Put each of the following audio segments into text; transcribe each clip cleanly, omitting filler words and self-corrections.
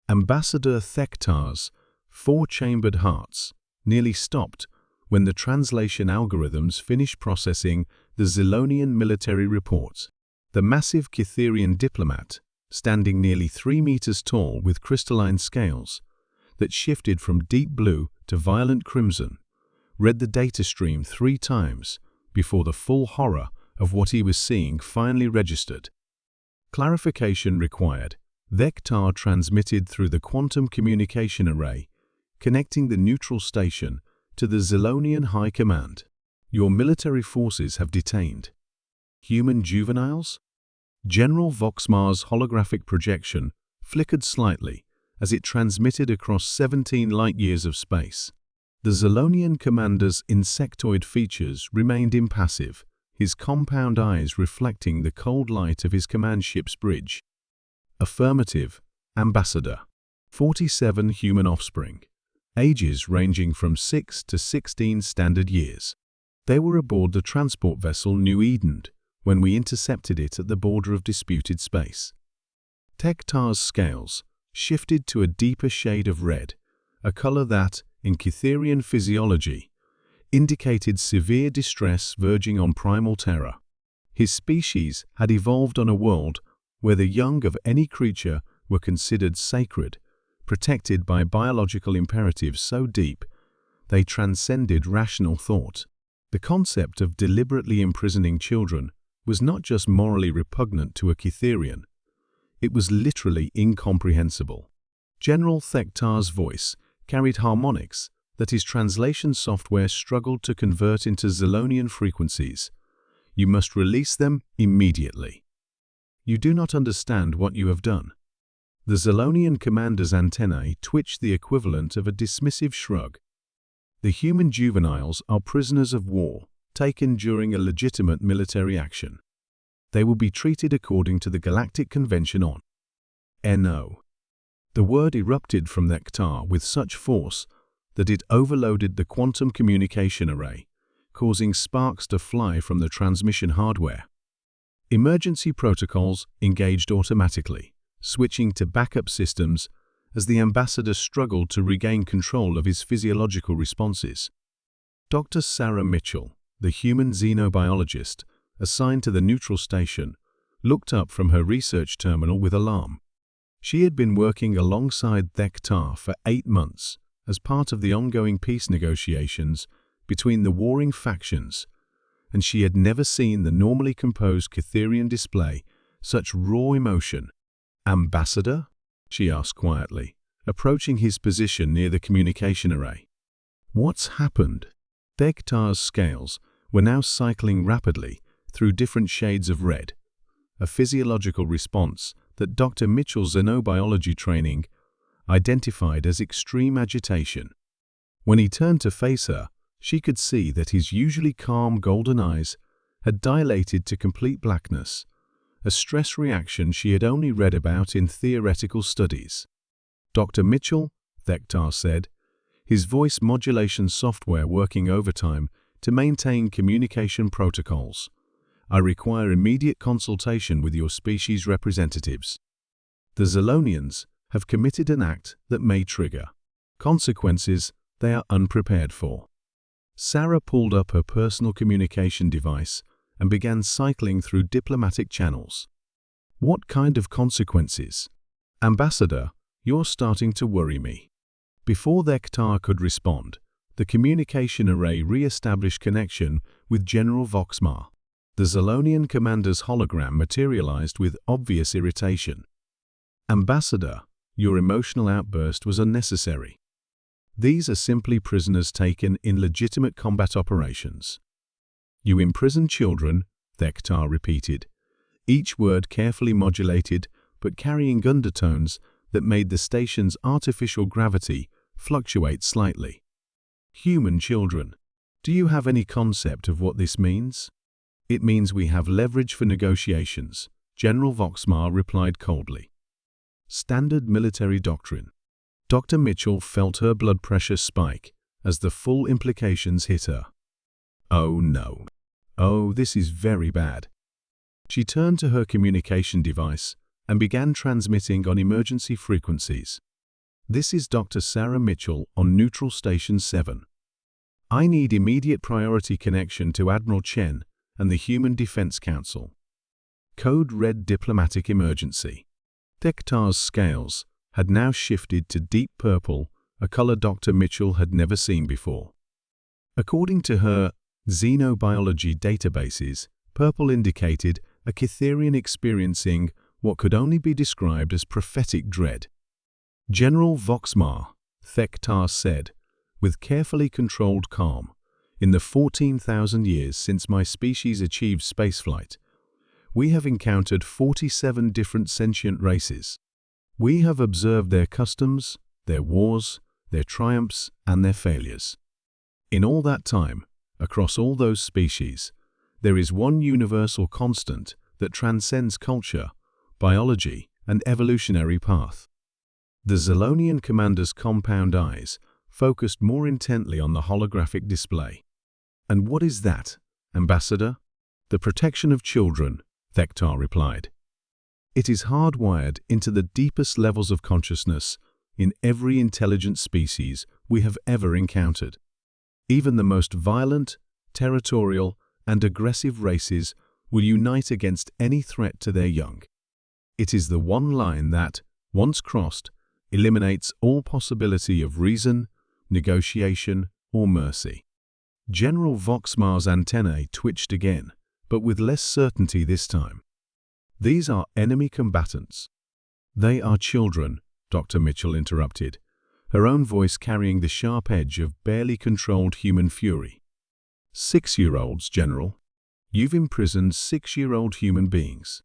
Ambassador Thektar's four-chambered hearts nearly stopped when the translation algorithms finished processing the Zilonian military report. The massive Cytherian diplomat, standing nearly 3 meters tall with crystalline scales that shifted from deep blue to violent crimson, read the data stream 3 times before the full horror of what he was seeing finally registered. Clarification required. Thektar transmitted through the quantum communication array, connecting the neutral station to the Zilonian High Command. Your military forces have detained human juveniles? General Voxmar's holographic projection flickered slightly as it transmitted across 17 light-years of space. The Zilonian commander's insectoid features remained impassive, his compound eyes reflecting the cold light of his command ship's bridge. Affirmative, Ambassador. 47 human offspring, ages ranging from 6 to 16 standard years. They were aboard the transport vessel New Eden when we intercepted it at the border of disputed space. Thektar's scales shifted to a deeper shade of red, a color that, in Cytherian physiology, indicated severe distress verging on primal terror. His species had evolved on a world where the young of any creature were considered sacred, protected by biological imperatives so deep they transcended rational thought. The concept of deliberately imprisoning children was not just morally repugnant to a Cytherian, it was literally incomprehensible. General Thektar's voice carried harmonics that his translation software struggled to convert into Zilonian frequencies. You must release them immediately. You do not understand what you have done. The Zilonian commander's antennae twitched the equivalent of a dismissive shrug. The human juveniles are prisoners of war, taken during a legitimate military action. They will be treated according to the Galactic Convention on NO. The word erupted from Thektar with such force that it overloaded the quantum communication array, causing sparks to fly from the transmission hardware. Emergency protocols engaged automatically, switching to backup systems as the ambassador struggled to regain control of his physiological responses. Dr. Sarah Mitchell, the human xenobiologist assigned to the neutral station, looked up from her research terminal with alarm. She had been working alongside Thektar for 8 months as part of the ongoing peace negotiations between the warring factions, and she had never seen the normally composed Cytherian display such raw emotion. "Ambassador?" she asked quietly, approaching his position near the communication array. "What's happened?" Thektar's scales were now cycling rapidly through different shades of red, a physiological response that Dr. Mitchell's xenobiology training identified as extreme agitation. When he turned to face her, she could see that his usually calm golden eyes had dilated to complete blackness, a stress reaction she had only read about in theoretical studies. "Dr. Mitchell," Thektar said, his voice modulation software working overtime to maintain communication protocols, "I require immediate consultation with your species representatives. The Zilonians have committed an act that may trigger consequences they are unprepared for." Sarah pulled up her personal communication device and began cycling through diplomatic channels. "What kind of consequences?" "Ambassador, you're starting to worry me." Before Thektar could respond, the communication array re-established connection with General Voxmar. The Zilonian commander's hologram materialized with obvious irritation. "Ambassador, your emotional outburst was unnecessary. These are simply prisoners taken in legitimate combat operations." "You imprison children," Thektar repeated, each word carefully modulated but carrying undertones that made the station's artificial gravity fluctuate slightly. "Human children. Do you have any concept of what this means?" "It means we have leverage for negotiations," General Voxmar replied coldly. "Standard military doctrine." Dr. Mitchell felt her blood pressure spike as the full implications hit her. "Oh no. Oh, this is very bad." She turned to her communication device and began transmitting on emergency frequencies. This is Dr. Sarah Mitchell on Neutral Station 7. I need immediate priority connection to Admiral Chen and the Human Defense Council. Code Red Diplomatic Emergency. Tektar's scales had now shifted to deep purple, a color Dr. Mitchell had never seen before. According to her xenobiology databases, purple indicated a Cytherian experiencing what could only be described as prophetic dread. General Voxmar, Tektar said, with carefully controlled calm, in the 14,000 years since my species achieved spaceflight, we have encountered 47 different sentient races. We have observed their customs, their wars, their triumphs, and their failures. In all that time, across all those species, there is one universal constant that transcends culture, biology, and evolutionary path. The Zelonian commander's compound eyes focused more intently on the holographic display. And what is that, Ambassador? The protection of children, Tektar replied. It is hardwired into the deepest levels of consciousness in every intelligent species we have ever encountered. Even the most violent, territorial, and aggressive races will unite against any threat to their young. It is the one line that, once crossed, eliminates all possibility of reason, negotiation, or mercy. General Voxmar's antennae twitched again, but with less certainty this time. These are enemy combatants. They are children, Dr. Mitchell interrupted, her own voice carrying the sharp edge of barely controlled human fury. 6-year-olds, General. You've imprisoned 6-year-old human beings.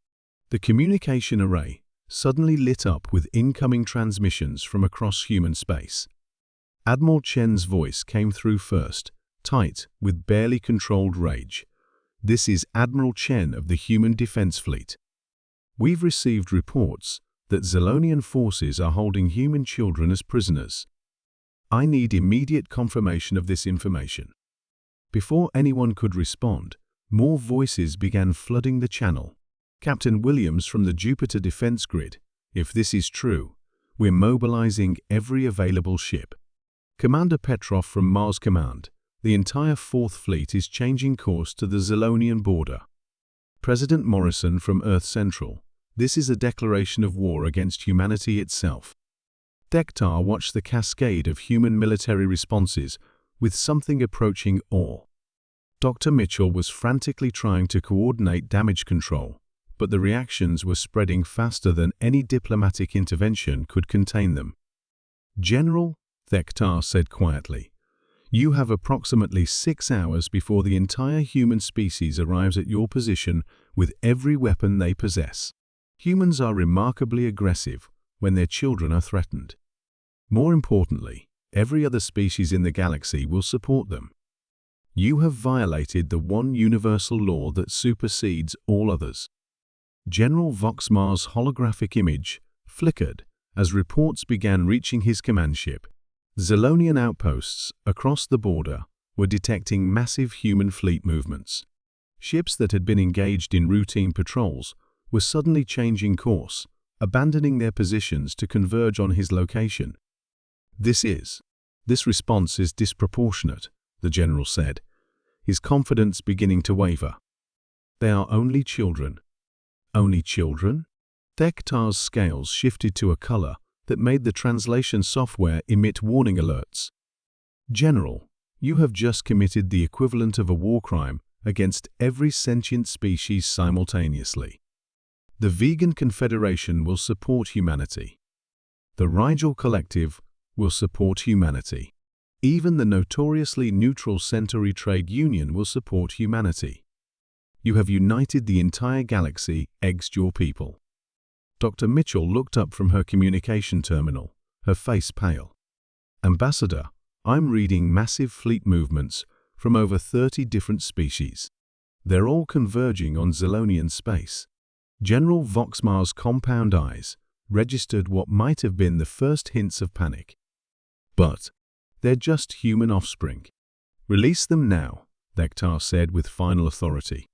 The communication array suddenly lit up with incoming transmissions from across human space. Admiral Chen's voice came through first, tight with barely controlled rage. This is Admiral Chen of the Human Defense Fleet. We've received reports that Zelonian forces are holding human children as prisoners. I need immediate confirmation of this information. Before anyone could respond, more voices began flooding the channel. Captain Williams from the Jupiter Defense Grid, if this is true, we're mobilizing every available ship. Commander Petrov from Mars Command, the entire 4th Fleet is changing course to the Zelonian border. President Morrison from Earth Central, this is a declaration of war against humanity itself. Tektar watched the cascade of human military responses with something approaching awe. Dr. Mitchell was frantically trying to coordinate damage control, but the reactions were spreading faster than any diplomatic intervention could contain them. General, Tektar said quietly, you have approximately 6 hours before the entire human species arrives at your position with every weapon they possess. Humans are remarkably aggressive when their children are threatened. More importantly, every other species in the galaxy will support them. You have violated the one universal law that supersedes all others. General Voxmar's holographic image flickered as reports began reaching his command ship. Zelonian outposts across the border were detecting massive human fleet movements. Ships that had been engaged in routine patrols were suddenly changing course, abandoning their positions to converge on his location. This response is disproportionate, the general said, his confidence beginning to waver. They are only children. Only children? Tektar's scales shifted to a color that made the translation software emit warning alerts. General, you have just committed the equivalent of a war crime against every sentient species simultaneously. The Vegan Confederation will support humanity. The Rigel Collective will support humanity. Even the notoriously neutral Centauri Trade Union will support humanity. You have united the entire galaxy against your people. Dr. Mitchell looked up from her communication terminal, her face pale. Ambassador, I'm reading massive fleet movements from over 30 different species. They're all converging on Zelonian space. General Voxmar's compound eyes registered what might have been the first hints of panic. But they're just human offspring. Release them now, Tektar said with final authority.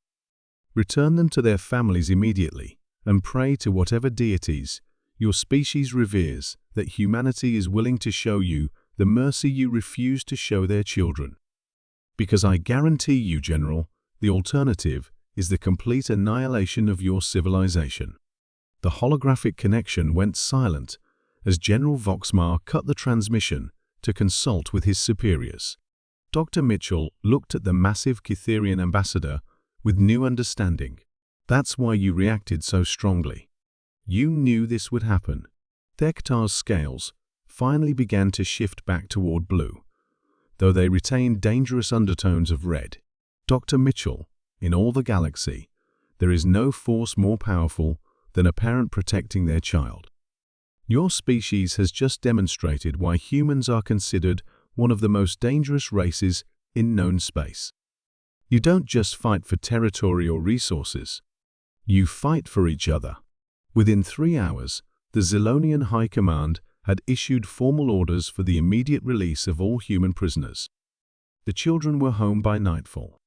Return them to their families immediately and pray to whatever deities Your species reveres that humanity is willing to show you the mercy you refuse to show their children. Because I guarantee you, General, the alternative is the complete annihilation of your civilization. The holographic connection went silent as General Voxmar cut the transmission to consult with his superiors. Dr. Mitchell looked at the massive Cytherian ambassador with new understanding. That's why you reacted so strongly. You knew this would happen. Thektar's scales finally began to shift back toward blue, though they retained dangerous undertones of red. Dr. Mitchell, in all the galaxy, there is no force more powerful than a parent protecting their child. Your species has just demonstrated why humans are considered one of the most dangerous races in known space. You don't just fight for territory or resources. You fight for each other. Within 3 hours, the Zilonian High Command had issued formal orders for the immediate release of all human prisoners. The children were home by nightfall.